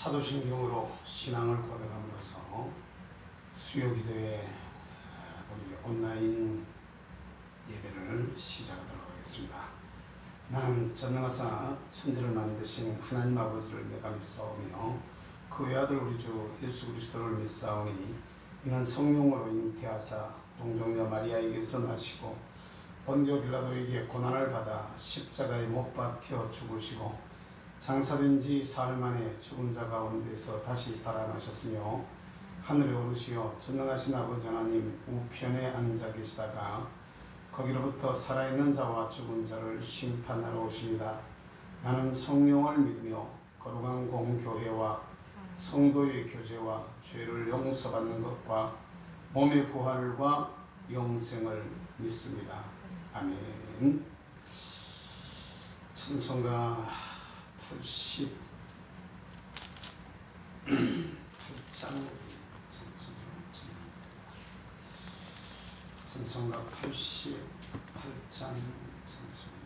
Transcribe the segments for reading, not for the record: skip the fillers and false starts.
사도신경으로 신앙을 고백함으로써 수요기도회 우리 온라인 예배를 시작하도록 하겠습니다. 나는 전능하사 천지를 만드신 하나님 아버지를 내가 믿사오며 그 외아들 우리 주 예수 그리스도를 믿사오니 이는 성령으로 잉태하사 동정녀 마리아에게서 나시고 본디오 빌라도에게 고난을 받아 십자가에 못 박혀 죽으시고 장사된 지 사흘 만에 죽은 자 가운데서 다시 살아나셨으며 하늘에 오르시어 전능하신 아버지 하나님 우편에 앉아 계시다가 거기로부터 살아있는 자와 죽은 자를 심판하러 오십니다. 나는 성령을 믿으며 거룩한 공교회와 성도의 교제와 죄를 용서받는 것과 몸의 부활과 영생을 믿습니다. 아멘. 찬송가 88장 찬송가 88장 찬송입니다.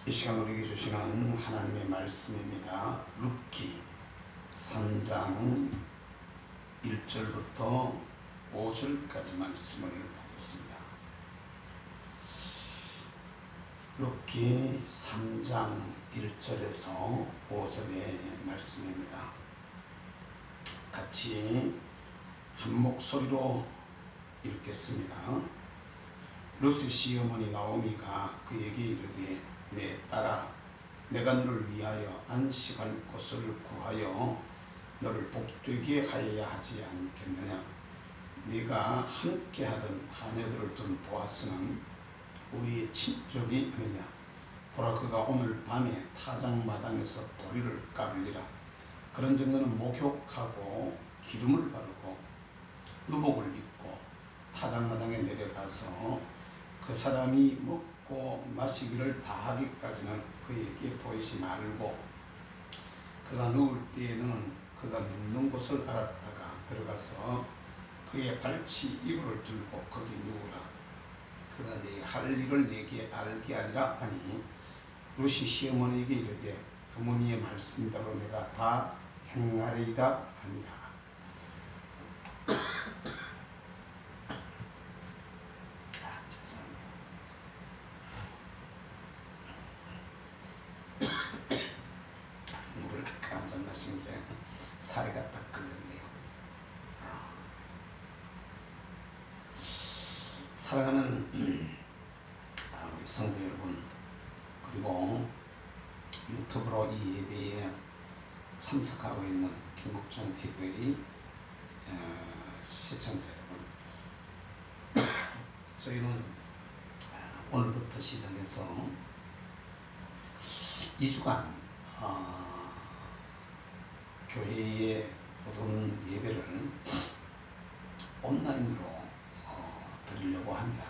이 시간 우리에게 주시는 하나님의 말씀입니다. 룻기 3장 1절부터 5절까지 말씀을 보겠습니다. 룻기 3장 1절에서 5절의 말씀입니다. 같이 한 목소리로 읽겠습니다. 룻의 시어머니 나오미가 그에게 이르되 내 딸아, 내가 너를 위하여 안식할 곳을 구하여 너를 복되게 하여야 하지 않겠느냐? 네가 함께하던 하녀들을 둔 보아스는 우리의 친족이 아니냐? 보라, 그가 오늘 밤에 타작마당에서 보리를 깔으리라. 그런즉 너는 목욕하고 기름을 바르고 의복을 입고 타작마당에 내려가서 그 사람이 먹고 마시기를 다하기까지는 그에게 보이지 말고 그가 누울 때에는 그가 눕는 곳을 알았다가 들어가서 그의 발치 이불을 들고 거기 누우라. 그가 네 할 일을 내게 알게 하리라 하니 룻이 시어머니에게 이르되 어머니의 말씀대로 내가 다 행하리이다 하니라. 물을 깜짝 마신 게 살에가 딱 걸렸네요. 사랑하는 우리 성도 여러분, 그리고 유튜브로 이 예배에 참석하고 있는 김국종 TV의 시청자 여러분, 저희는 오늘부터 시작해서 2주간 교회의 모든 예배를 온라인으로 드리려고 합니다.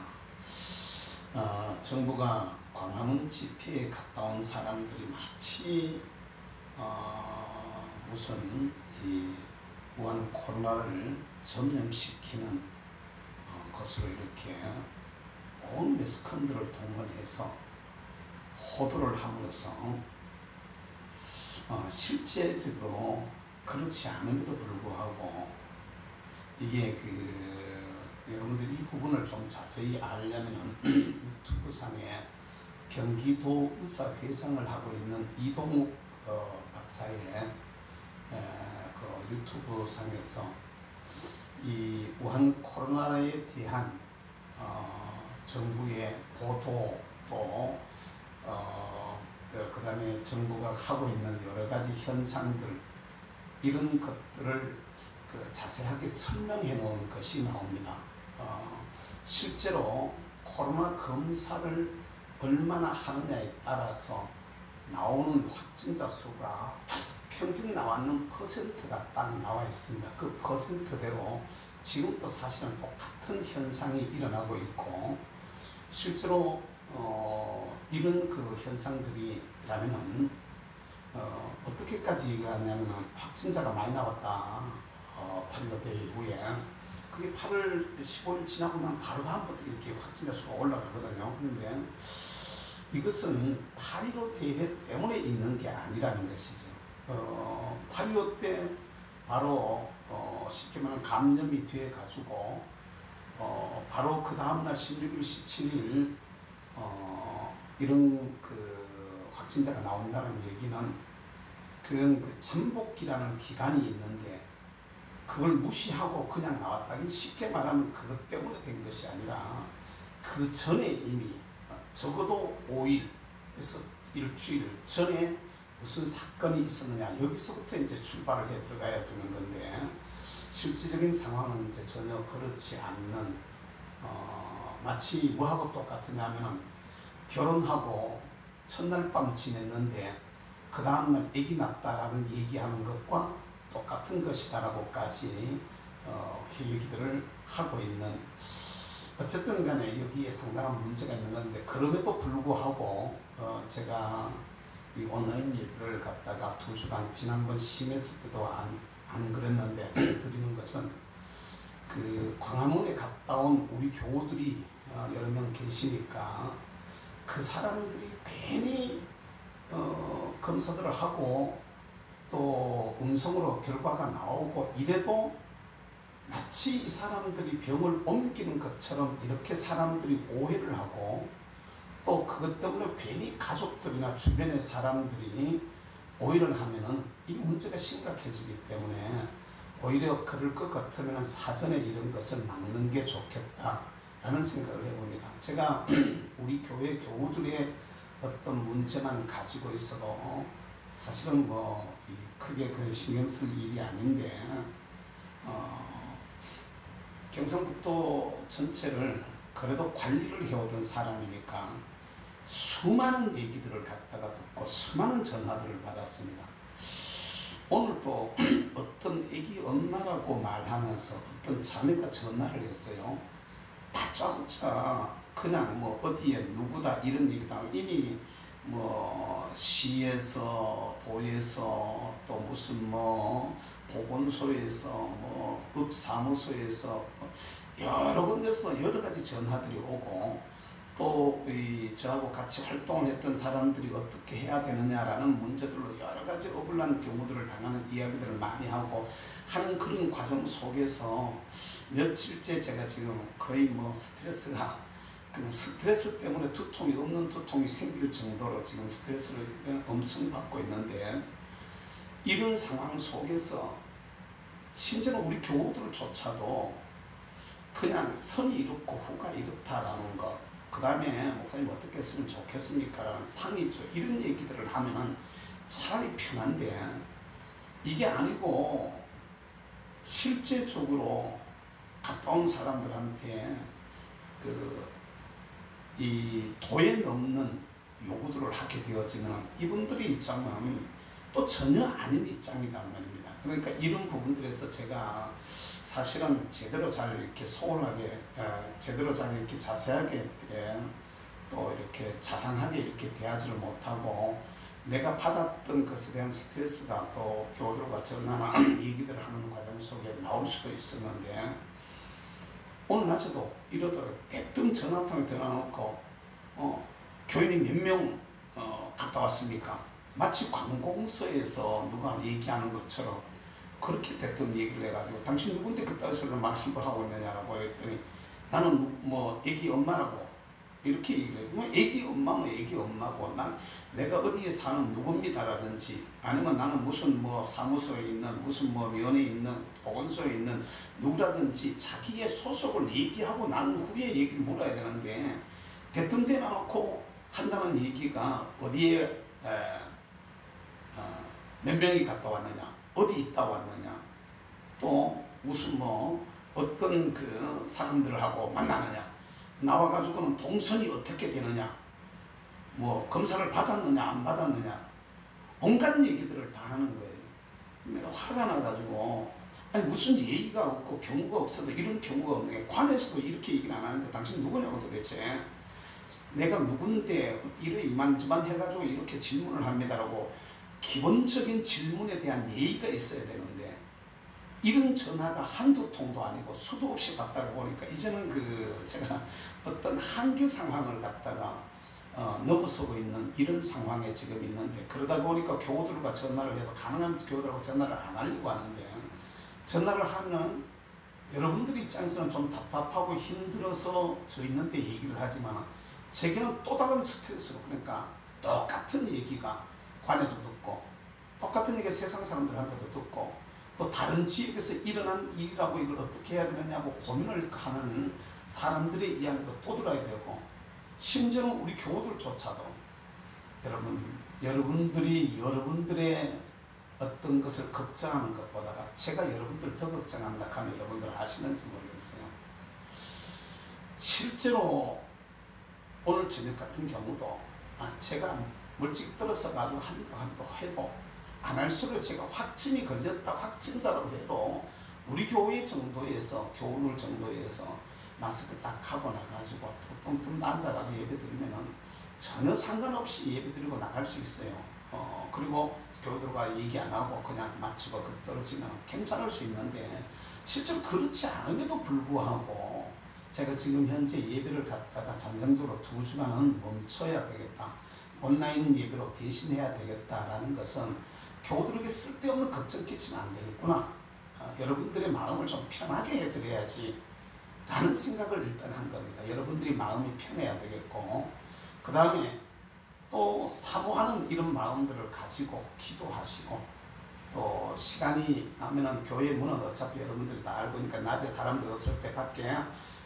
정부가 광화문 집회에 갔다 온 사람들이 마치 무슨 이 무한 코로나를 전염시키는 것으로 이렇게 온 매스컴들을 동원해서 호도를 함으로써 실제적으로 그렇지 않음에도 불구하고 이게 여러분들 이 부분을 좀 자세히 알려면 유튜브 상에 경기도 의사회장을 하고 있는 이동욱 박사의 그 유튜브 상에서 이 우한 코로나에 대한 정부의 보도 또 그 다음에 정부가 하고 있는 여러 가지 현상들 이런 것들을 자세하게 설명해 놓은 것이 나옵니다. 실제로 코로나 검사를 얼마나 하느냐에 따라서 나오는 확진자 수가 평균 나왔는 퍼센트가 딱 나와 있습니다. 그 퍼센트대로 지금도 사실은 똑같은 현상이 일어나고 있고, 실제로 이런 그 현상들이라면은 어떻게까지 얘기를 하냐면은 확진자가 많이 나왔다. 8.15 때 이후에 그게 8월 15일 지나고 난 바로 다음부터 이렇게 확진자 수가 올라가거든요. 그런데 이것은 8.15 대회 때문에 있는 게 아니라는 것이죠. 8.15 때 바로 쉽게 말하면 감염이 돼 가지고 바로 그 다음날 16일, 17일 이런 그 확진자가 나온다는 얘기는 그런 그 잠복기라는 기간이 있는데 그걸 무시하고 그냥 나왔다. 쉽게 말하면 그것 때문에 된 것이 아니라 그 전에 이미 적어도 5일에서 일주일 전에 무슨 사건이 있었느냐, 여기서부터 이제 출발을 해 들어가야 되는 건데 실질적인 상황은 이제 전혀 그렇지 않는 마치 뭐하고 똑같으냐면은 결혼하고 첫날 밤 지냈는데 그 다음날 아기 낳았다라는 얘기하는 것과 똑같은 것이다라고까지 얘기들을 하고 있는, 어쨌든 간에 여기에 상당한 문제가 있는 건데, 그럼에도 불구하고 제가 이 온라인 예배를 갖다가 2주간 지난번 심했을 때도 안 그랬는데 드리는 것은 그 광화문에 갔다 온 우리 교우들이 여러 명 계시니까 그 사람들이 괜히 검사들을 하고 또 음성으로 결과가 나오고 이래도 마치 이 사람들이 병을 옮기는 것처럼 이렇게 사람들이 오해를 하고, 또 그것 때문에 괜히 가족들이나 주변의 사람들이 오해를 하면은 이 문제가 심각해지기 때문에 오히려 그럴 것 같으면 사전에 이런 것을 막는 게 좋겠다라는 생각을 해봅니다. 제가 우리 교회 교우들의 어떤 문제만 가지고 있어도 사실은 뭐 크게 그 신경 쓸 일이 아닌데 경상북도 전체를 그래도 관리를 해오던 사람이니까 수많은 얘기들을 갖다가 듣고 수많은 전화들을 받았습니다. 오늘 또 어떤 애기 엄마라고 말하면서 어떤 자매가 전화를 했어요. 다짜고짜 그냥 뭐 어디에 누구다 이런 얘기다. 이미 뭐 시에서 도에서 또 무슨 뭐 보건소에서 뭐 읍사무소에서 여러 군데서 여러 가지 전화들이 오고 또 저하고 같이 활동을 했던 사람들이 어떻게 해야 되느냐라는 문제들로 여러 가지 억울한 경우들을 당하는 이야기들을 많이 하고 하는 그런 과정 속에서 며칠째 제가 지금 거의 뭐 스트레스가 그냥 스트레스 때문에 두통이 없는 두통이 생길 정도로 지금 스트레스를 엄청 받고 있는데, 이런 상황 속에서 심지어는 우리 교우들조차도 그냥 선이 이렇고 후가 이렇다라는 것, 그 다음에 목사님 어떻게 했으면 좋겠습니까? 라는 상의죠. 이런 얘기들을 하면은 차라리 편한데, 이게 아니고 실제적으로 가까운 사람들한테 이 도에 넘는 요구들을 하게 되어지는 이분들의 입장은 또 전혀 아닌 입장이란 말입니다. 그러니까 이런 부분들에서 제가 사실은 제대로 잘 이렇게 소홀하게, 제대로 잘 이렇게 자세하게 또 이렇게 자상하게 이렇게 대하지를 못하고, 내가 받았던 것에 대한 스트레스가 또 교우들과 전화나 얘기들을 하는 과정 속에 나올 수도 있었는데, 오늘 낮에도 이러다가 대뜸 전화통에 전화놓고 교인이 몇 명 갔다 왔습니까? 마치 관공서에서 누가 얘기하는 것처럼 그렇게 대뜸 얘기를 해가지고, 당신 누군데 그따위 소리를 말 함부로 하고 있느냐라고 했더니, 나는 뭐 애기 엄마라고 이렇게 얘기를 해요. 애기 엄마는 애기 엄마고, 내가 어디에 사는 누굽니다라든지, 아니면 나는 무슨 뭐 사무소에 있는 무슨 뭐 면에 있는 보건소에 있는 누구라든지 자기의 소속을 얘기하고 난 후에 얘기를 물어야 되는데, 대뜸 대놔놓고 한다는 얘기가 어디에 몇 명이 갔다 왔느냐, 어디 있다 왔느냐, 또 무슨 뭐 어떤 그 사람들하고 만나느냐, 나와가지고는 동선이 어떻게 되느냐, 뭐 검사를 받았느냐 안 받았느냐, 온갖 얘기들을 다 하는 거예요. 내가 화가 나가지고, 아니 무슨 예의가 없고 경우가 없어도 이런 경우가 없네, 관에서도 이렇게 얘기는 안 하는데 당신 누구냐고 도대체, 내가 누군데 이래 이만저만 해가지고 이렇게 질문을 합니다라고 기본적인 질문에 대한 예의가 있어야 되는데, 이런 전화가 한두 통도 아니고 수도 없이 받다가 보니까 이제는 제가 어떤 한계 상황을 갖다가 넘어서고 있는 이런 상황에 지금 있는데, 그러다 보니까 교우들과 전화를 해도 가능한 교우들하고 전화를 안 하려고 하는데, 전화를 하면 여러분들 입장에서는 좀 답답하고 힘들어서 저 있는데 얘기를 하지만, 제게는 또 다른 스트레스로, 그러니까 똑같은 얘기가 관에서 듣고 똑같은 얘기가 세상 사람들한테도 듣고 또 다른 지역에서 일어난 일이라고 이걸 어떻게 해야 되느냐고 고민을 하는 사람들의 이야기도 또 들어야 되고, 심지어는 우리 교우들조차도 여러분들의 어떤 것을 걱정하는 것보다가 제가 여러분들 더 걱정한다 하면 여러분들 아시는지 모르겠어요. 실제로 오늘 저녁 같은 경우도 제가 멀찍 떨어져 가지고 한도 해도 안 할수록 제가 확진이 걸렸다 확진자라고 해도 우리 교회 정도에서, 교우들 정도에서 마스크 딱 하고 나가지고 뚱뚱 앉아가지고 예배 드리면은 전혀 상관없이 예배 드리고 나갈 수 있어요. 그리고 교우들과 얘기 안 하고 그냥 마치고 떨어지면 괜찮을 수 있는데, 실제로 그렇지 않음에도 불구하고 제가 지금 현재 예배를 갖다가 잠정적으로 2주간은 멈춰야 되겠다, 온라인 예배로 대신해야 되겠다라는 것은 교우들에게 쓸데없는 걱정 끼치면 안 되겠구나, 여러분들의 마음을 좀 편하게 해드려야지 라는 생각을 일단 한 겁니다. 여러분들이 마음이 편해야 되겠고, 그 다음에 또 사모하는 이런 마음들을 가지고 기도하시고, 또 시간이 나면은 교회 문은 어차피 여러분들이 다 알고 있으니까 낮에 사람들 없을 때 밖에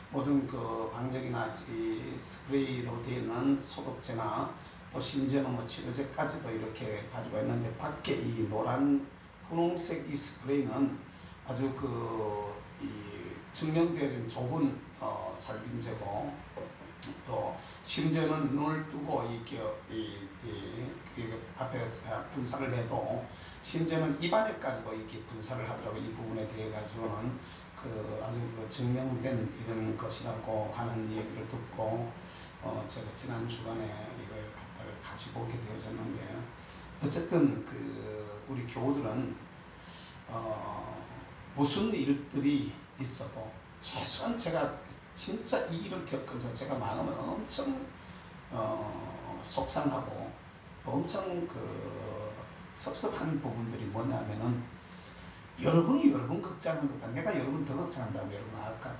모든 그 방역이나 이 스프레이로 되어 있는 소독제나 또 심지어는 뭐 치료제까지도 이렇게 가지고 있는데, 밖에 이 노란 분홍색 이 스프레이는 아주 이 증명되어진 좁은 살균제고, 또 심지어는 눈을 뜨고 앞에 분사를 해도 심지어는 입안에까지도 이렇게 분사를 하더라고요. 이 부분에 대해 가지고는 아주 증명된 이런 것이라고 하는 얘기를 듣고 제가 지난 주간에 이걸 갖다가 같이 보게 되어졌는데, 어쨌든 우리 교우들은 무슨 일들이 있어도 최소한 제가 진짜 이 일을 겪으면서 제가 마음을 엄청 속상하고 또 엄청 섭섭한 부분들이 뭐냐면은, 여러분이 여러분 걱정하는 것보다 내가 여러분 더 걱정한다고 여러분 알까?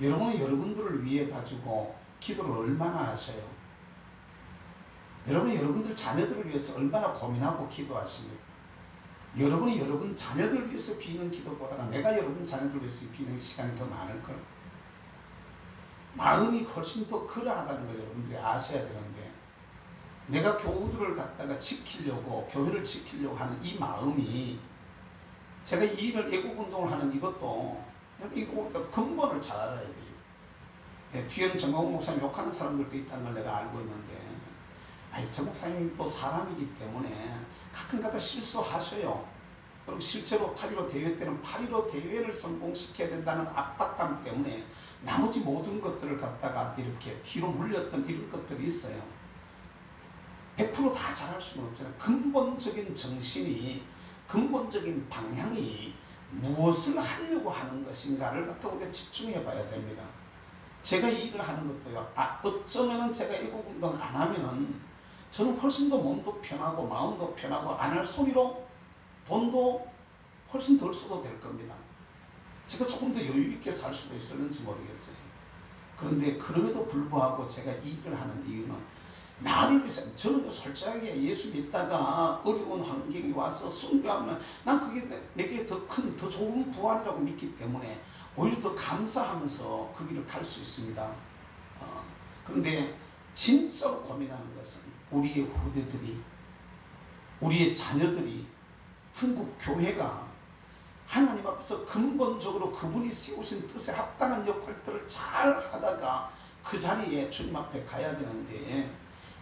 여러분이 여러분들을 위해 가지고 기도를 얼마나 하셔요? 여러분이 여러분들 자녀들을 위해서 얼마나 고민하고 기도하십니까? 여러분이 여러분 자녀들을 위해서 비는 기도보다가 내가 여러분 자녀들을 위해서 비는 시간이 더 많을걸? 마음이 훨씬 더 그러하다는 걸 여러분들이 아셔야 되는데, 내가 교우들을 갖다가 지키려고, 교회를 지키려고 하는 이 마음이, 제가 이 일을 애국운동을 하는 이것도 이거 근본을 잘 알아야 돼요. 네, 뒤에는 정광훈 목사님 욕하는 사람들도 있다는 걸 내가 알고 있는데, 정 목사님도 사람이기 때문에 가끔가다 실수하셔요. 그리고 실제로 8.15 대회 때는 8.15 대회를 성공시켜야 된다는 압박감 때문에 나머지 모든 것들을 갖다가 이렇게 뒤로 물렸던 이런 것들이 있어요. 100% 다 잘할 수는 없잖아요. 근본적인 정신이, 근본적인 방향이 무엇을 하려고 하는 것인가를 갖다 우리가 집중해 봐야 됩니다. 제가 이 일을 하는 것도요, 어쩌면은 제가 애국운동 안 하면은 저는 훨씬 더 몸도 편하고 마음도 편하고 안 할 소리로 돈도 훨씬 덜 써도 될 겁니다. 제가 조금 더 여유 있게 살 수도 있었는지 모르겠어요. 그런데 그럼에도 불구하고 제가 이 일을 하는 이유는 나를 위해서, 저는 솔직하게 예수 믿다가 어려운 환경이 와서 순교하면 난 그게 내게 더 큰, 더 좋은 부활이라고 믿기 때문에 오히려 더 감사하면서 그 길을 갈 수 있습니다. 그런데 진짜로 고민하는 것은 우리의 후대들이, 우리의 자녀들이, 한국 교회가 하나님 앞에서 근본적으로 그분이 세우신 뜻에 합당한 역할들을 잘 하다가 그 자리에 주님 앞에 가야 되는데,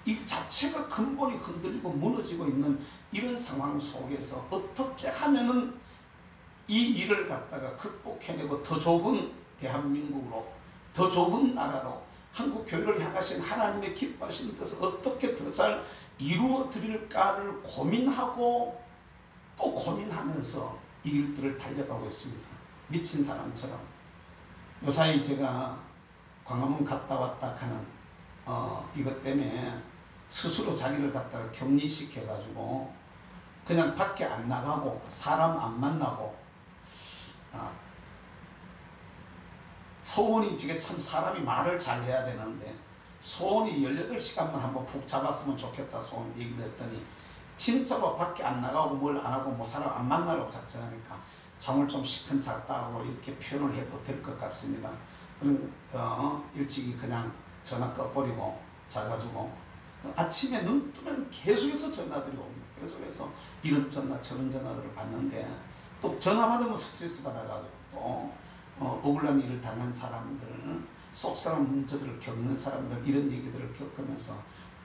이 자체가 근본이 흔들리고 무너지고 있는 이런 상황 속에서 어떻게 하면은 이 일을 갖다가 극복해내고 더 좋은 대한민국으로, 더 좋은 나라로 한국 교회를 향하신 하나님의 기뻐하시는 뜻을 어떻게 더 잘 이루어 드릴까를 고민하고 또 고민하면서 이 길들을 달려가고 있습니다. 미친 사람처럼. 요사이 제가 광화문 갔다 왔다 하는 이것 때문에 스스로 자기를 갖다가 격리시켜 가지고 그냥 밖에 안 나가고 사람 안 만나고, 소원이, 지금 참 사람이 말을 잘 해야 되는데 소원이 18시간만 한번 푹 잡았으면 좋겠다 소원 얘기를 했더니, 진짜로 밖에 안 나가고 뭘 안 하고 뭐 사람 안 만나려고 작정하니까 잠을 좀 시큰 잤다 하고 이렇게 표현을 해도 될 것 같습니다. 그럼 일찍이 그냥 전화 꺼버리고 자가지고 아침에 눈 뜨면 계속해서 전화들이 옵니다. 계속해서 이런 전화 저런 전화들을 받는데, 또 전화 받으면 스트레스 받아가지고 또 억울한 일을 당한 사람들, 속상한 문제들을 겪는 사람들, 이런 얘기들을 겪으면서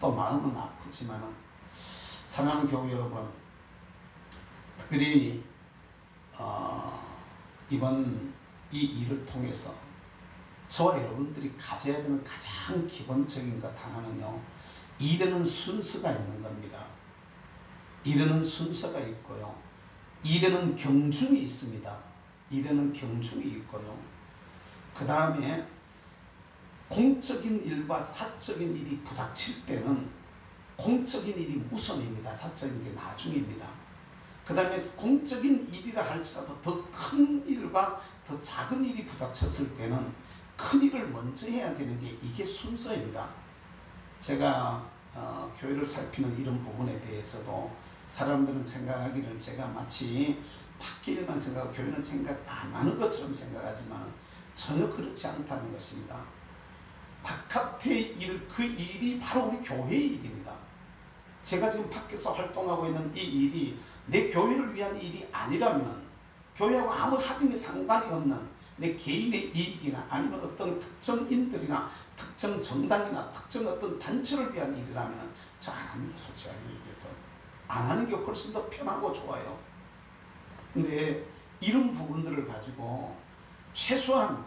또 마음은 아프지만, 사랑하는 교우 여러분, 특별히 이번 이 일을 통해서 저와 여러분들이 가져야 되는 가장 기본적인 것 하나는요, 일에는 순서가 있는 겁니다. 일에는 순서가 있고요, 일에는 경중이 있습니다. 일에는 경중이 있고요, 그 다음에 공적인 일과 사적인 일이 부닥칠 때는 공적인 일이 우선입니다. 사적인 게 나중입니다. 그 다음에 공적인 일이라 할지라도 더 큰 일과 더 작은 일이 부닥쳤을 때는 큰 일을 먼저 해야 되는 게 이게 순서입니다. 제가 교회를 살피는 이런 부분에 대해서도 사람들은 생각하기를 제가 마치 밖의 일만 생각하고 교회는 생각 안 하는 것처럼 생각하지만 전혀 그렇지 않다는 것입니다. 바깥의 일, 그 일이 바로 우리 교회의 일입니다. 제가 지금 밖에서 활동하고 있는 이 일이 내 교회를 위한 일이 아니라면, 교회하고 아무 하등의 상관이 없는 내 개인의 이익이나 아니면 어떤 특정인들이나 특정 정당이나 특정 어떤 단체를 위한 일이라면 저 안 합니다. 솔직하게 얘기해서 안 하는 게 훨씬 더 편하고 좋아요. 근데 이런 부분들을 가지고 최소한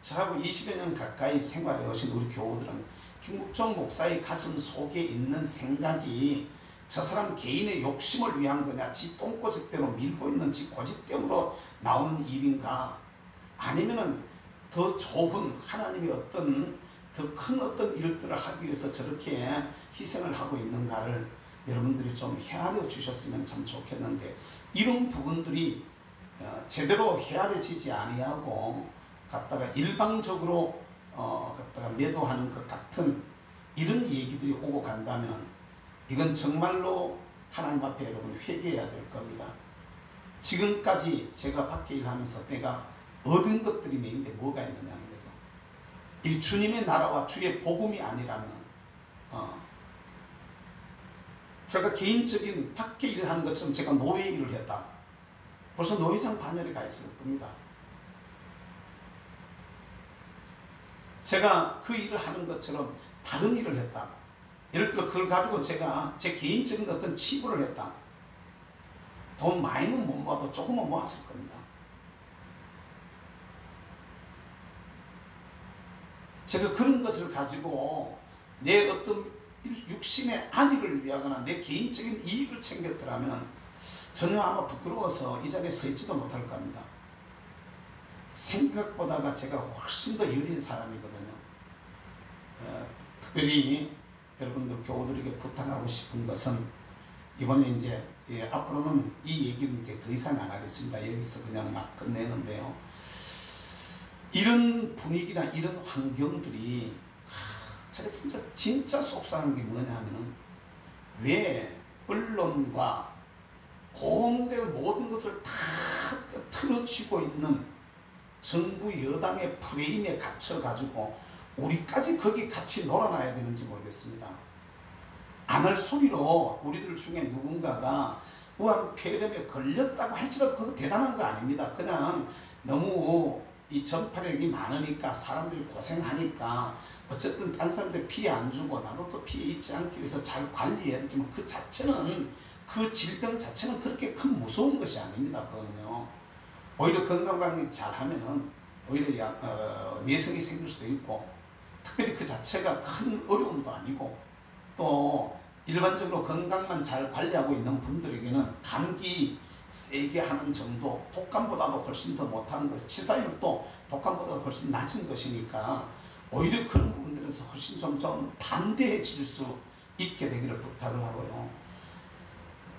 저하고 20여 년 가까이 생활해 오신 우리 교우들은 김국종 목사의 가슴 속에 있는 생각이 저 사람 개인의 욕심을 위한 거냐, 지 똥꼬집대로 밀고 있는 지 고집대로 나오는 일인가, 아니면은 더 좋은 하나님의 어떤 더 큰 어떤 일들을 하기 위해서 저렇게 희생을 하고 있는가를 여러분들이 좀 헤아려 주셨으면 참 좋겠는데, 이런 부분들이 제대로 헤아려지지 아니하고 갖다가 일방적으로 갖다가 매도하는 것 같은 이런 얘기들이 오고 간다면 이건 정말로 하나님 앞에 여러분 회개해야 될 겁니다. 지금까지 제가 밖에 일하면서 내가 얻은 것들이 내인데 뭐가 있느냐는 거죠. 이 주님의 나라와 주의 복음이 아니라면 제가 개인적인 밖에 일하는 것처럼 제가 노예 일을 했다. 벌써 노예장 반열에 가 있을 겁니다. 제가 그 일을 하는 것처럼 다른 일을 했다. 예를 들어 그걸 가지고 제가 제 개인적인 어떤 치부를 했다. 돈 많이는 못 모아도 조금은 모았을 겁니다. 제가 그런 것을 가지고 내 어떤 육신의 안위를 위하거나 내 개인적인 이익을 챙겼더라면 전혀 아마 부끄러워서 이 자리에 서 있지도 못할 겁니다. 생각보다가 제가 훨씬 더 여린 사람이거든요. 특별히 여러분들 교우들에게 부탁하고 싶은 것은 이번에 이제 앞으로는 이 얘기는 이제 더 이상 안 하겠습니다. 여기서 그냥 막 끝내는데요. 이런 분위기나 이런 환경들이 제가 진짜 속상한 게 뭐냐면은 왜 언론과 온갖 모든 것을 다 틀어쥐고 있는 정부 여당의 프레임에 갇혀가지고 우리까지 거기 같이 놀아나야 되는지 모르겠습니다. 안 할 소리로 우리들 중에 누군가가 우한 폐렴에 걸렸다고 할지라도 그거 대단한 거 아닙니다. 그냥 너무 이 전파력이 많으니까 사람들이 고생하니까 어쨌든 딴 사람들 피해 안 주고 나도 또 피해 입지 않기 위해서 잘 관리해야 되지만 그 자체는 그 질병 자체는 그렇게 큰 무서운 것이 아닙니다. 그거는요. 오히려 건강관리 잘 하면은 오히려 내성이 생길 수도 있고 특별히 그 자체가 큰 어려움도 아니고 또 일반적으로 건강만 잘 관리하고 있는 분들에게는 감기 세게 하는 정도 독감보다도 훨씬 더 못한 것, 치사율도 독감보다 훨씬 낮은 것이니까 오히려 그런 부분들에서 훨씬 좀 담대해질 수 있게 되기를 부탁을 하고요.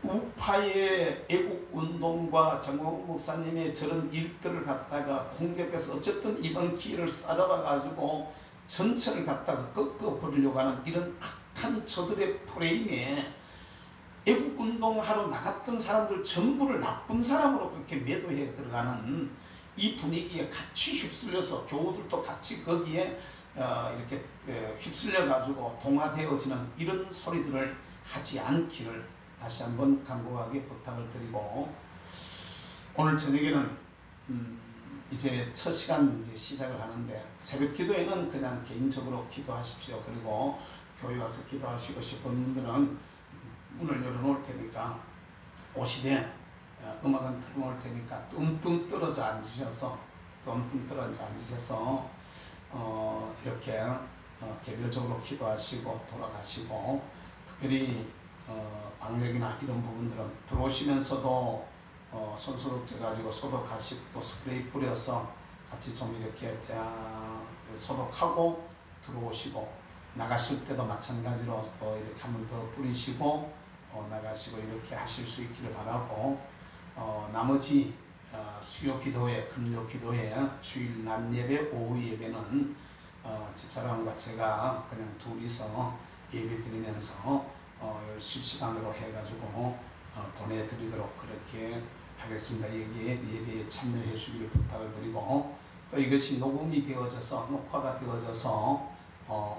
우파의 애국운동과 정광훈 목사님의 저런 일들을 갖다가 공격해서 어쨌든 이번 기회를 싸잡아 가지고 전체를 갖다가 꺾어버리려고 하는 이런 악한 저들의 프레임에 애국운동하러 나갔던 사람들 전부를 나쁜 사람으로 그렇게 매도해 들어가는 이 분위기에 같이 휩쓸려서 교우들도 같이 거기에 이렇게 휩쓸려 가지고 동화되어지는 이런 소리들을 하지 않기를 다시 한번 간곡하게 부탁을 드리고, 오늘 저녁에는 이제 첫 시간 이제 시작을 하는데 새벽 기도에는 그냥 개인적으로 기도하십시오. 그리고 교회 와서 기도하시고 싶은 분들은 문을 열어놓을 테니까 오시되 음악은 틀어놓을 테니까 뚱뚱 떨어져 앉으셔서 이렇게 개별적으로 기도하시고 돌아가시고, 특별히 방역이나 이런 부분들은 들어오시면서도 손소독제 가지고 소독하시고 또 스프레이 뿌려서 같이 좀 이렇게 소독하고 들어오시고, 나가실 때도 마찬가지로 또 이렇게 한번 더 뿌리시고 나가시고 이렇게 하실 수 있기를 바라고, 나머지 수요 기도회, 금요 기도회, 주일 낮 예배, 오후 예배는 집사람과 제가 그냥 둘이서 예배 드리면서 실시간으로 해가지고 보내드리도록 그렇게 하겠습니다. 여기에 예배에 참여해 주기를 부탁을 드리고, 또 이것이 녹음이 되어져서 녹화가 되어져서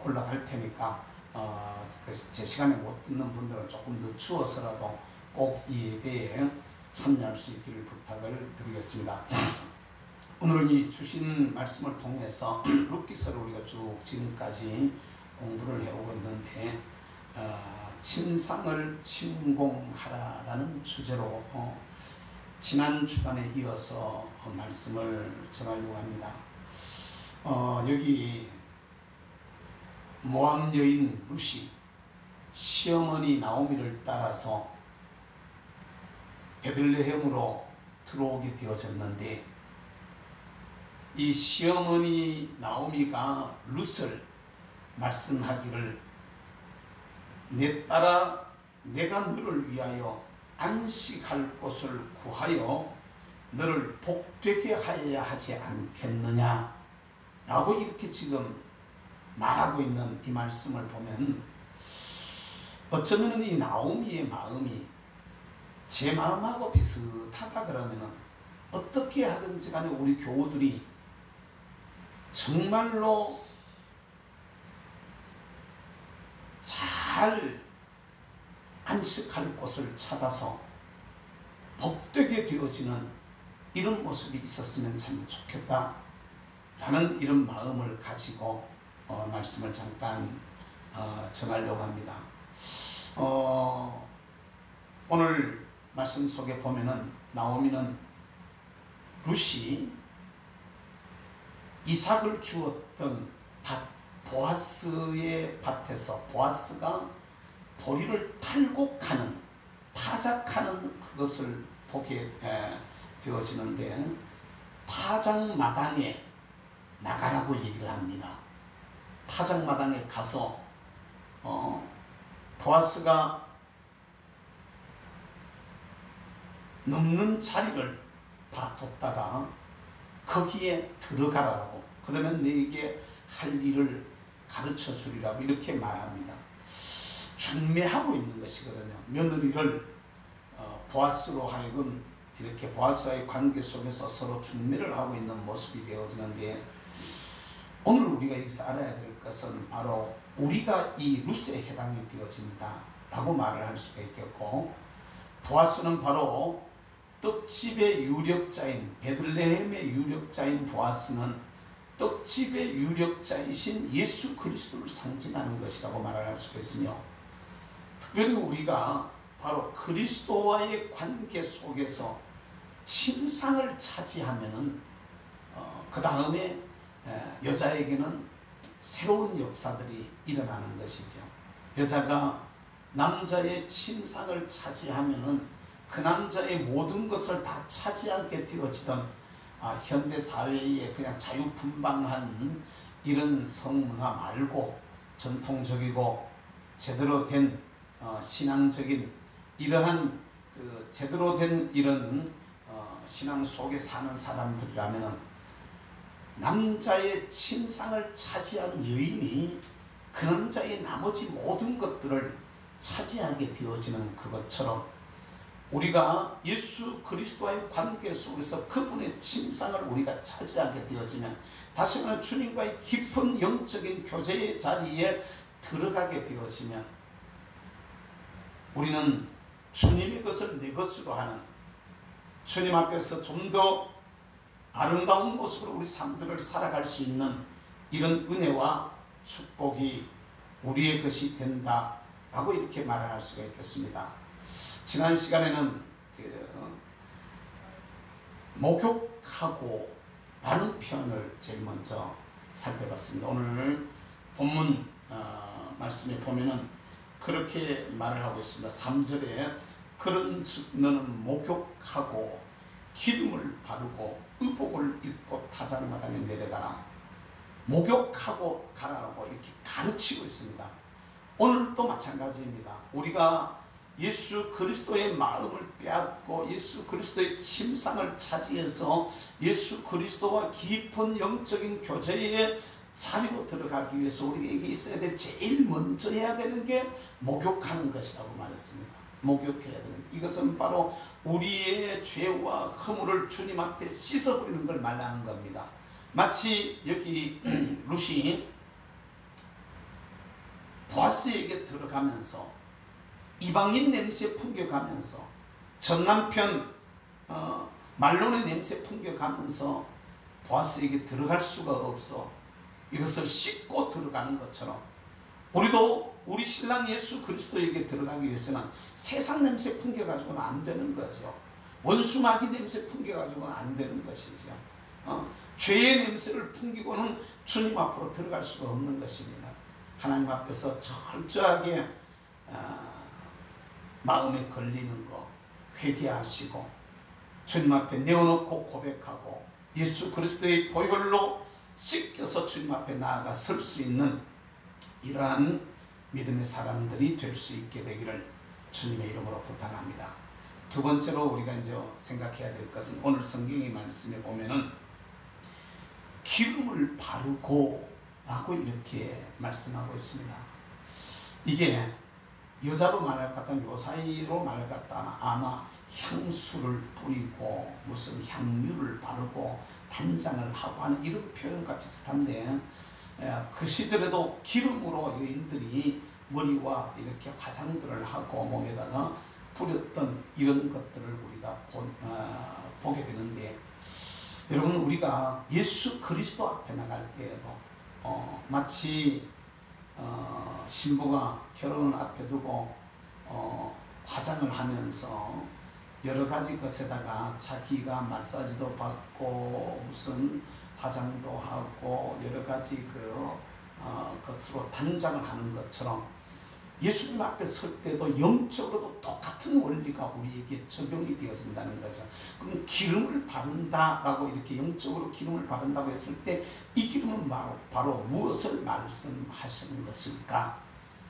올라갈 테니까 제 시간에 못 듣는 분들은 조금 늦추어서라도 꼭 이 예배에 참여할 수 있기를 부탁을 드리겠습니다. 오늘은 이 주신 말씀을 통해서 룻기서를 우리가 쭉 지금까지 공부를 해오고 있는데 침상을 침공하라라는 주제로 지난 주간에 이어서 말씀을 전하려고 합니다. 여기 모압 여인 룻이 시어머니 나오미를 따라서 베들레헴으로 들어오게 되어졌는데, 이 시어머니 나오미가 룻을 말씀하기를 내 딸아 내가 너를 위하여 안식할 곳을 구하여 너를 복되게 하여야 하지 않겠느냐 라고 이렇게 지금 말하고 있는 이 말씀을 보면, 어쩌면 이 나오미의 마음이 제 마음하고 비슷하다 그러면 어떻게 하든지 간에 우리 교우들이 정말로 잘 안식할 곳을 찾아서 복되게 되어지는 이런 모습이 있었으면 참 좋겠다 라는 이런 마음을 가지고 말씀을 잠깐 전하려고 합니다. 오늘 말씀 속에 보면은 나오미는 룻이 이삭을 주었던 밭 보아스의 밭에서 보아스가 보리를 탈고 가는 타작하는 그것을 보게 되어지는데, 타작마당에 나가라고 얘기를 합니다. 타작마당에 가서 보아스가 넘는 자리를 봐뒀다가 거기에 들어가라고, 그러면 너에게 할 일을 가르쳐 주리라고 이렇게 말합니다. 중매하고 있는 것이거든요. 며느리를 보아스로 하여금 이렇게 보아스와의 관계 속에서 서로 중매를 하고 있는 모습이 되어지는데, 오늘 우리가 여기서 알아야 될 것은 바로 우리가 이 룻에 해당이 되어진다 라고 말을 할 수가 있겠고, 보아스는 바로 떡집의 유력자인, 베들레헴의 유력자인 보아스는 떡집의 유력자이신 예수 그리스도를 상징하는 것이라고 말을 할 수가 있으며, 특별히 우리가 바로 그리스도와의 관계 속에서 침상을 차지하면은 그 다음에 여자에게는 새로운 역사들이 일어나는 것이죠. 여자가 남자의 침상을 차지하면은 그 남자의 모든 것을 다 차지하게 되어지던 현대 사회에 그냥 자유분방한 이런 성문화 말고 전통적이고 제대로 된 신앙적인 이러한 그 제대로 된 이런 신앙 속에 사는 사람들이라면, 남자의 침상을 차지한 여인이 그 남자의 나머지 모든 것들을 차지하게 되어지는 그것처럼, 우리가 예수 그리스도와의 관계 속에서 그분의 침상을 우리가 차지하게 되어지면, 다시 말해 주님과의 깊은 영적인 교제의 자리에 들어가게 되어지면, 우리는 주님의 것을 내 것으로 하는, 주님 앞에서 좀 더 아름다운 모습으로 우리 삶들을 살아갈 수 있는 이런 은혜와 축복이 우리의 것이 된다 라고 이렇게 말을 할 수가 있겠습니다. 지난 시간에는 목욕하고 라는 표현을 제일 먼저 살펴봤습니다. 오늘 본문 말씀에 보면은 그렇게 말을 하고 있습니다. 3절에 그런즉 너는 목욕하고 기름을 바르고 의복을 입고 타작마당에 내려가라. 목욕하고 가라라고 이렇게 가르치고 있습니다. 오늘도 마찬가지입니다. 우리가 예수 그리스도의 마음을 빼앗고 예수 그리스도의 침상을 차지해서 예수 그리스도와 깊은 영적인 교제의 자리로 들어가기 위해서 우리에게 있어야 될 제일 먼저 해야 되는 게 목욕하는 것이라고 말했습니다. 목욕해야 되는, 이것은 바로 우리의 죄와 허물을 주님 앞에 씻어버리는 걸 말하는 겁니다. 마치 여기 룻이 보아스에게 들어가면서 이방인 냄새 풍겨가면서 전 남편 말론의 냄새 풍겨가면서 보아스에게 들어갈 수가 없어 이것을 씻고 들어가는 것처럼, 우리도 우리 신랑 예수 그리스도에게 들어가기 위해서는 세상 냄새 풍겨가지고는 안 되는 거죠. 원수마귀 냄새 풍겨가지고는 안 되는 것이죠. 죄의 냄새를 풍기고는 주님 앞으로 들어갈 수가 없는 것입니다. 하나님 앞에서 철저하게 마음에 걸리는 거 회개하시고 주님 앞에 내어놓고 고백하고 예수 그리스도의 보혈로 씻겨서 주님 앞에 나아가 설 수 있는 이러한 믿음의 사람들이 될 수 있게 되기를 주님의 이름으로 부탁합니다. 두 번째로 우리가 이제 생각해야 될 것은 오늘 성경의 말씀에 보면은 기름을 바르고 라고 이렇게 말씀하고 있습니다. 이게 여자로 말할 것 같다면 요 사이로 말할 것 같다면 아마 향수를 뿌리고 무슨 향유를 바르고 단장을 하고 하는 이런 표현과 비슷한데 그 시절에도 기름으로 여인들이 머리와 이렇게 화장들을 하고 몸에다가 뿌렸던 이런 것들을 우리가 보게 되는데 여러분 우리가 예수 그리스도 앞에 나갈 때에도 마치 신부가 결혼을 앞에 두고 화장을 하면서 여러 가지 것에다가 자기가 마사지도 받고 무슨 화장도 하고 여러 가지 것으로 단장을 하는 것처럼 예수님 앞에 설 때도 영적으로도 똑같은 원리가 우리에게 적용이 되어진다는 거죠. 그럼 기름을 바른다라고 이렇게 영적으로 기름을 바른다고 했을 때 이 기름은 바로 무엇을 말씀하시는 것일까?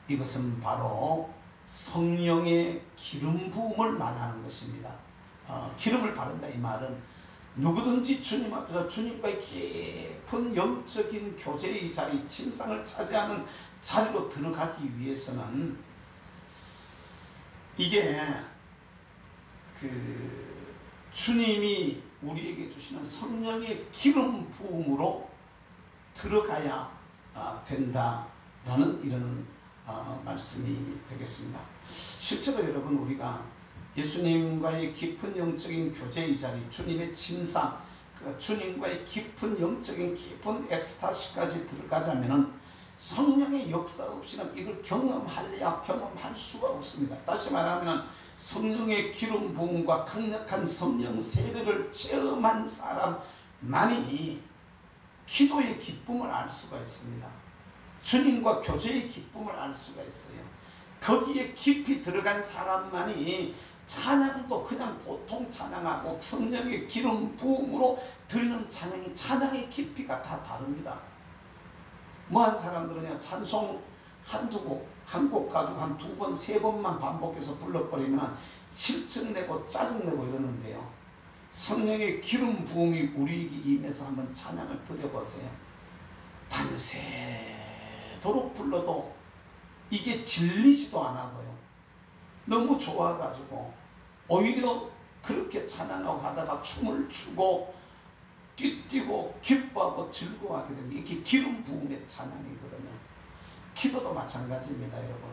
이것은 바로 성령의 기름 부음을 말하는 것입니다. 기름을 바른다 이 말은 누구든지 주님 앞에서 주님과의 깊은 영적인 교제의 자리, 침상을 차지하는 자리로 들어가기 위해서는 이게 주님이 우리에게 주시는 성령의 기름 부음으로 들어가야 된다라는 이런 말씀이 되겠습니다. 실제로 여러분 우리가 예수님과의 깊은 영적인 교제의 자리, 주님의 침상, 주님과의 깊은 영적인 깊은 엑스타시까지 들어가자면은 성령의 역사 없이는 이걸 경험할 수가 없습니다. 다시 말하면 성령의 기름 부음과 강력한 성령 세례를 체험한 사람만이 기도의 기쁨을 알 수가 있습니다. 주님과 교제의 기쁨을 알 수가 있어요. 거기에 깊이 들어간 사람만이 찬양도 그냥 보통 찬양하고 성령의 기름 부음으로 드리는 찬양의 깊이가 다 다릅니다. 뭐한 사람들은요 찬송 한 곡 가지고 한 두 번, 세 번만 반복해서 불러버리면 실증내고 짜증내고 이러는데요. 성령의 기름 부음이 우리에게 임해서 한번 찬양을 드려보세요. 밤새도록 불러도 이게 질리지도 않아고요. 너무 좋아가지고 오히려 그렇게 찬양하고 하다가 춤을 추고 뛰고 기뻐하고 즐거워하게 되는 이게 기름 부음의 찬양이거든요. 기도도 마찬가지입니다, 여러분.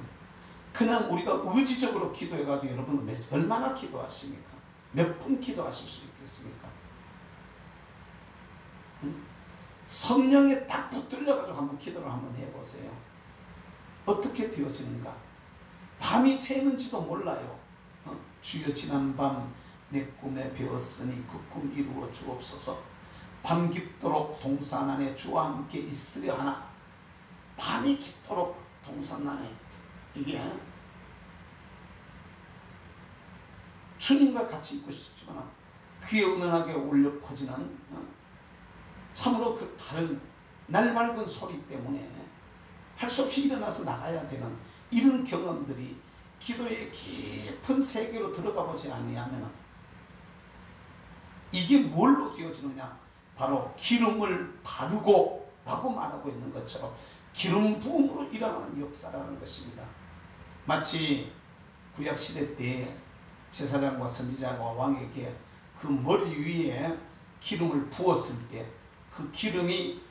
그냥 우리가 의지적으로 기도해가지고 여러분 얼마나 기도하십니까? 몇 분 기도하실 수 있겠습니까? 성령에 딱 붙들려가지고 한번 기도를 한번 해보세요. 어떻게 되어지는가? 밤이 새는지도 몰라요. 주여 지난밤 내 꿈에 배웠으니 그 꿈 이루어 주옵소서. 밤 깊도록 동산 안에 주와 함께 있으려 하나. 밤이 깊도록 동산 안에 이게 주님과 같이 있고 싶지만 귀에 은은하게 울려 퍼지는 참으로 그 다른 날맑은 소리 때문에 할 수 없이 일어나서 나가야 되는 이런 경험들이 기도의 깊은 세계로 들어가 보지 아니하면 이게 뭘로 되어지느냐? 바로 기름을 바르고 라고 말하고 있는 것처럼 기름 부음으로 일어나는 역사라는 것입니다. 마치 구약시대 때 제사장과 선지자가 왕에게 그 머리 위에 기름을 부었을 때 그 기름이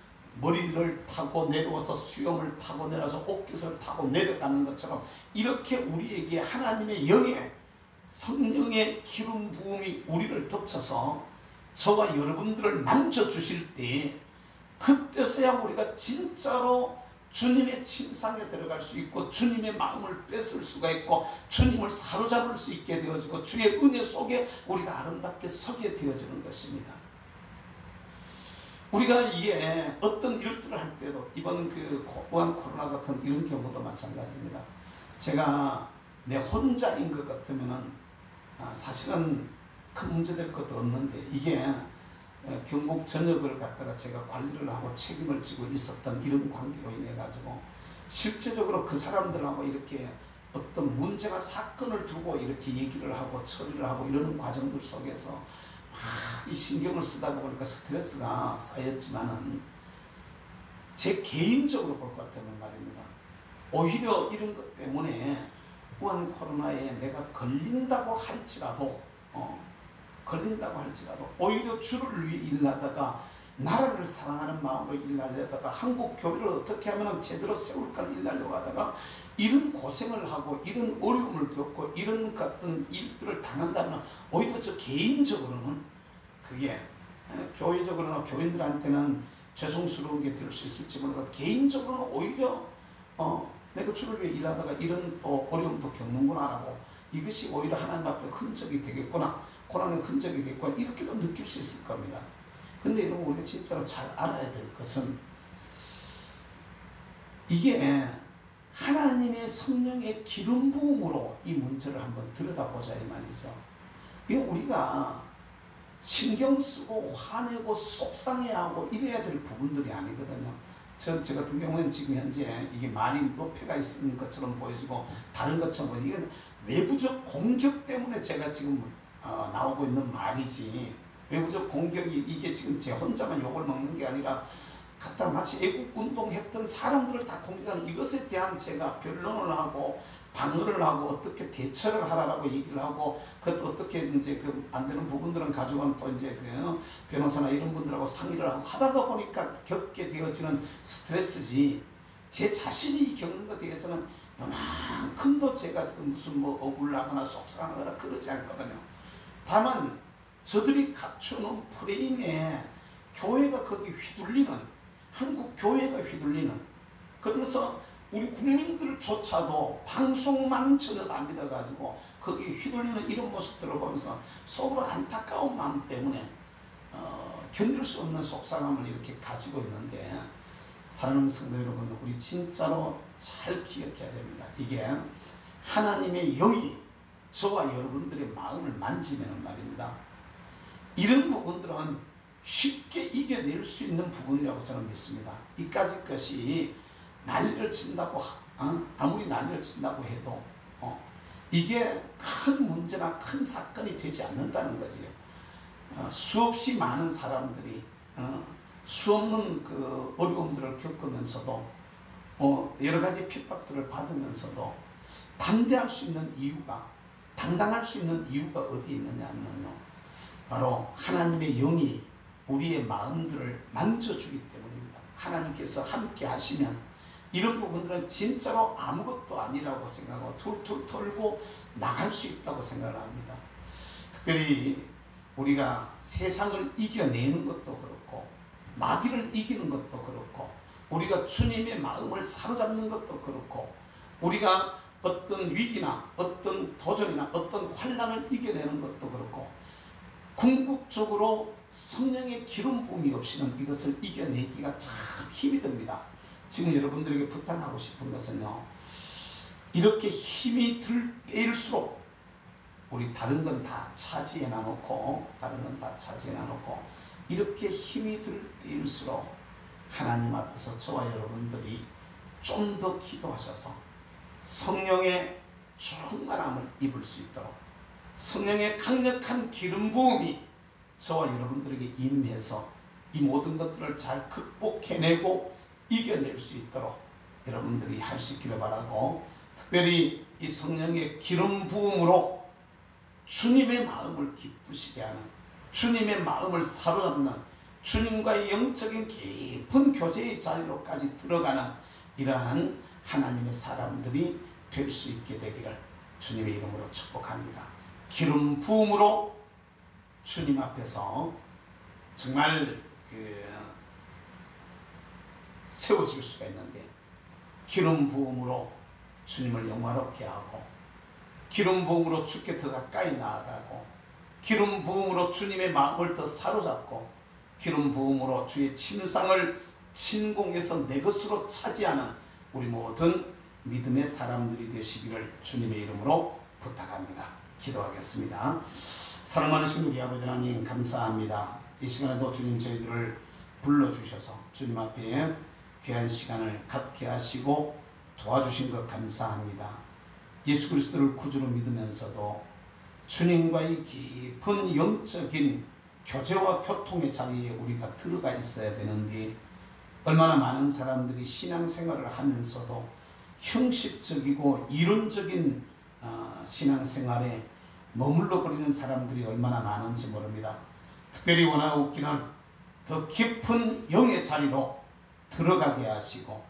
머리를 타고 내려와서 수염을 타고 내려와서 옷깃을 타고 내려가는 것처럼 이렇게 우리에게 하나님의 영의 성령의 기름 부음이 우리를 덮쳐서 저와 여러분들을 만져주실 때 그때서야 우리가 진짜로 주님의 침상에 들어갈 수 있고 주님의 마음을 뺏을 수가 있고 주님을 사로잡을 수 있게 되어지고 주의 은혜 속에 우리가 아름답게 서게 되어지는 것입니다. 우리가 이게 어떤 일들을 할 때도 이번 이번 그 우한 코로나 같은 이런 경우도 마찬가지입니다. 제가 내 혼자인 것 같으면은 사실은 큰 문제될 것도 없는데, 이게 경북 전역을 갖다가 제가 관리를 하고 책임을 지고 있었던 이런 관계로 인해 가지고 실제적으로 그 사람들하고 이렇게 어떤 문제나 사건을 두고 이렇게 얘기를 하고 처리를 하고 이러는 과정들 속에서 막 이 신경을 쓰다 보니까 스트레스가 쌓였지만은, 제 개인적으로 볼 것 같으면 말입니다, 오히려 이런 것 때문에 우한 코로나에 내가 걸린다고 할지라도 오히려 주를 위해 일하다가 나라를 사랑하는 마음으로 일하려다가 한국 교회를 어떻게 하면 제대로 세울까를 일하려고 하다가 이런 고생을 하고 이런 어려움을 겪고 이런 같은 일들을 당한다면, 오히려 저 개인적으로는 그게 교회적으로나 교인들한테는 죄송스러운 게 될 수 있을지 몰라도, 개인적으로는 오히려 내가 주를 위해 일하다가 이런 또 어려움도 겪는구나라고, 이것이 오히려 하나님 앞에 흔적이 되겠구나, 고난의 흔적이 되겠구나, 이렇게도 느낄 수 있을 겁니다. 근데 여러분, 우리가 진짜로 잘 알아야 될 것은, 이게 하나님의 성령의 기름 부음으로 이 문제를 한번 들여다보자 이 말이죠. 이거 우리가 신경 쓰고 화내고 속상해하고 이래야 될 부분들이 아니거든요. 저 같은 경우는 지금 현재 이게 말이 어폐가 있는 것처럼 보여지고 다른 것처럼 보여지고, 이건 외부적 공격 때문에 제가 지금 나오고 있는 말이지, 외부적 공격이 이게 지금 제 혼자만 욕을 먹는 게 아니라 갖다 마치 애국운동 했던 사람들을 다 공격하는, 이것에 대한 제가 변론을 하고 방어를 하고 어떻게 대처를 하라고 얘기를 하고, 그것도 어떻게 이제 그 안 되는 부분들은 가져가면 또 이제 그 변호사나 이런 분들하고 상의를 하고 하다가 보니까 겪게 되어지는 스트레스지, 제 자신이 겪는 것에 대해서는 요만큼도 제가 지금 무슨 뭐 억울하거나 속상하거나 그러지 않거든요. 다만 저들이 갖추는 프레임에 교회가 거기 휘둘리는, 한국 교회가 휘둘리는, 그러면서 우리 국민들조차도 방송만 전혀 안 믿어가지고 거기에 휘둘리는 이런 모습들을 보면서 속으로 안타까운 마음 때문에 견딜 수 없는 속상함을 이렇게 가지고 있는데, 사랑하는 성도 여러분, 우리 진짜로 잘 기억해야 됩니다. 이게 하나님의 영이 저와 여러분들의 마음을 만지면 말입니다, 이런 부분들은 쉽게 이겨낼 수 있는 부분이라고 저는 믿습니다. 이까짓 것이 난리를 친다고, 아무리 난리를 친다고 해도 이게 큰 문제나 큰 사건이 되지 않는다는 거지요. 수없이 많은 사람들이 수없는 그 어려움들을 겪으면서도 여러 가지 핍박들을 받으면서도 담대할 수 있는 이유가, 당당할 수 있는 이유가 어디에 있느냐면요, 바로 하나님의 영이 우리의 마음들을 만져주기 때문입니다. 하나님께서 함께 하시면 이런 부분들은 진짜로 아무것도 아니라고 생각하고 툴툴 털고 나갈 수 있다고 생각을 합니다. 특별히 우리가 세상을 이겨내는 것도 그렇고 마귀를 이기는 것도 그렇고 우리가 주님의 마음을 사로잡는 것도 그렇고 우리가 어떤 위기나 어떤 도전이나 어떤 환난을 이겨내는 것도 그렇고 궁극적으로 성령의 기름 부음이 없이는 이것을 이겨내기가 참 힘이 듭니다. 지금 여러분들에게 부탁하고 싶은 것은요, 이렇게 힘이 들 때일수록 우리 다른 건 다 차지해 놔놓고 이렇게 힘이 들 때일수록 하나님 앞에서 저와 여러분들이 좀 더 기도하셔서 성령의 충만함을 입을 수 있도록, 성령의 강력한 기름 부음이 저와 여러분들에게 임해서 이 모든 것들을 잘 극복해내고 이겨낼 수 있도록 여러분들이 할 수 있기를 바라고, 특별히 이 성령의 기름 부음으로 주님의 마음을 기쁘시게 하는, 주님의 마음을 사로잡는, 주님과의 영적인 깊은 교제의 자리로까지 들어가는 이러한 하나님의 사람들이 될 수 있게 되기를 주님의 이름으로 축복합니다. 기름 부음으로 주님 앞에서 정말 세워질 수가 있는데, 기름 부음으로 주님을 영화롭게 하고, 기름 부음으로 주께 더 가까이 나아가고, 기름 부음으로 주님의 마음을 더 사로잡고, 기름 부음으로 주의 침상을 침공해서 내 것으로 차지하는 우리 모든 믿음의 사람들이 되시기를 주님의 이름으로 부탁합니다. 기도하겠습니다. 사랑 많으신 우리 아버지 하나님 감사합니다. 이 시간에도 주님 저희들을 불러주셔서 주님 앞에 귀한 시간을 갖게 하시고 도와주신 것 감사합니다. 예수 그리스도를 구주로 믿으면서도 주님과의 깊은 영적인 교제와 교통의 자리에 우리가 들어가 있어야 되는데 얼마나 많은 사람들이 신앙생활을 하면서도 형식적이고 이론적인 신앙생활에 머물러 버리는 사람들이 얼마나 많은지 모릅니다. 특별히 원하옵기는 더 깊은 영의 자리로 들어가게 하시고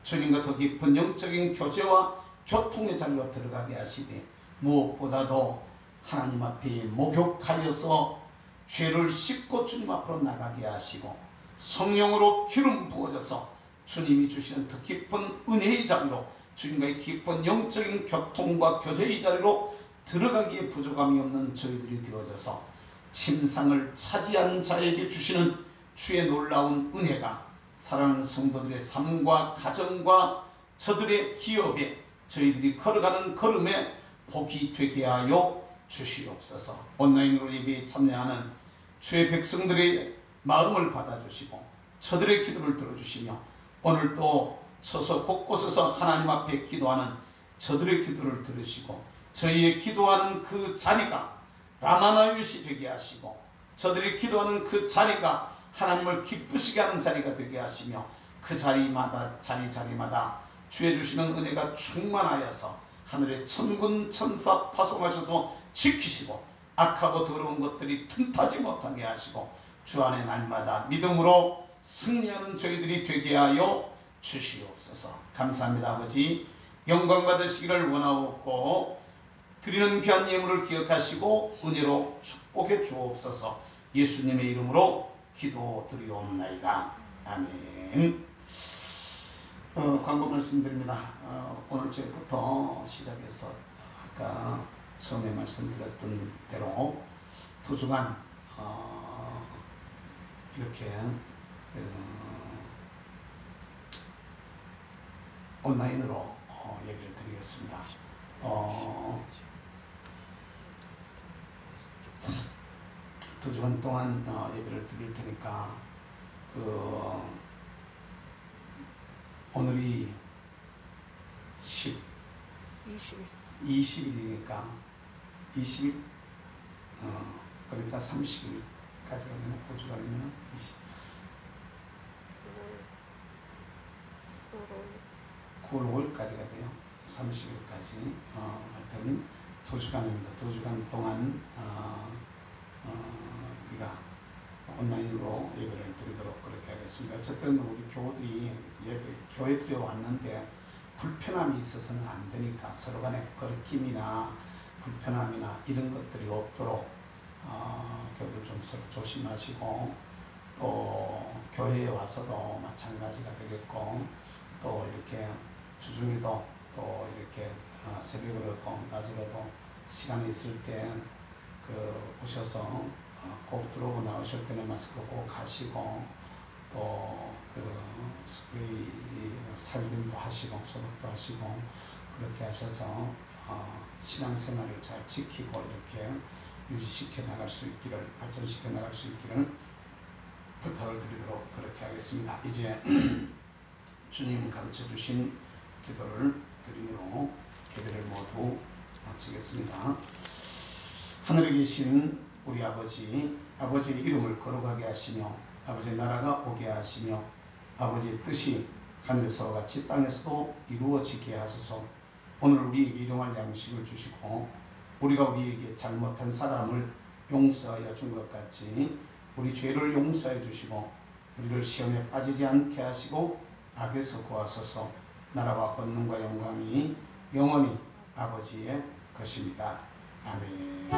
주님과 더 깊은 영적인 교제와 교통의 자리로 들어가게 하시되 무엇보다도 하나님 앞에 목욕하여서 죄를 씻고 주님 앞으로 나가게 하시고 성령으로 기름 부어져서 주님이 주시는 더 깊은 은혜의 자리로 주님과의 깊은 영적인 교통과 교제의 자리로 들어가기에 부족함이 없는 저희들이 되어져서 침상을 차지한 자에게 주시는 주의 놀라운 은혜가 사랑하는 성도들의 삶과 가정과 저들의 기업에 저희들이 걸어가는 걸음에 복이 되게 하여 주시옵소서. 온라인으로 예배에 참여하는 주의 백성들의 마음을 받아주시고 저들의 기도를 들어주시며 오늘도 서서 곳곳에서 하나님 앞에 기도하는 저들의 기도를 들으시고 저희의 기도하는 그 자리가 라마나윕이 되게 하시고 저들이 기도하는 그 자리가 하나님을 기쁘시게 하는 자리가 되게 하시며 그 자리마다 자리마다 주의 주시는 은혜가 충만하여서 하늘의 천군 천사 파송하셔서 지키시고 악하고 더러운 것들이 틈타지 못하게 하시고 주 안에 날마다 믿음으로 승리하는 저희들이 되게 하여 주시옵소서. 감사합니다. 아버지 영광 받으시기를 원하옵고 드리는 귀한 예물을 기억하시고 은혜로 축복해 주옵소서. 예수님의 이름으로 기도드리옵나이다. 아멘. 광고 말씀드립니다. 오늘 저희부터 시작해서 아까 처음에 말씀드렸던 대로 2주간 이렇게 온라인으로 얘기를 드리겠습니다. 2주간 동안 예배를 드릴 테니까 오늘이 20일이니까 20일 그러니까 30일까지 가면 2주간이면 9월 5일까지가 돼요. 30일까지 하여튼 2주간입니다. 2주간 동안 우리가 온라인으로 예배를 드리도록 그렇게 하겠습니다. 어쨌든 우리 교우들이 교회 들여왔는데 불편함이 있어서는 안 되니까 서로 간에 거리낌이나 불편함이나 이런 것들이 없도록 교우들 좀 서로 조심하시고 또 교회에 와서도 마찬가지가 되겠고 또 이렇게 주중에도 또 이렇게 새벽으로도 낮으로도 시간이 있을 때 오셔서 꼭 들어오고 나오실 때는 마스크 꼭 하시고 또 스프레이 살균도 하시고 소독도 하시고 그렇게 하셔서 신앙생활을 잘 지키고 이렇게 유지시켜 나갈 수 있기를 발전시켜 나갈 수 있기를 부탁을 드리도록 그렇게 하겠습니다. 이제 주님 가르쳐 주신 기도를 드림으로 예배를 모두 마치겠습니다. 하늘에 계신 우리 아버지의 이름을 거룩하게 하시며 아버지의 나라가 오게 하시며 아버지의 뜻이 하늘에서와 같이 땅에서도 이루어지게 하소서. 오늘 우리에게 일용할 양식을 주시고 우리가 우리에게 잘못한 사람을 용서하여 준 것 같이 우리 죄를 용서해 주시고 우리를 시험에 빠지지 않게 하시고 악에서 구하소서. 나라와 권능과 영광이 영원히 아버지의 것입니다. 아멘.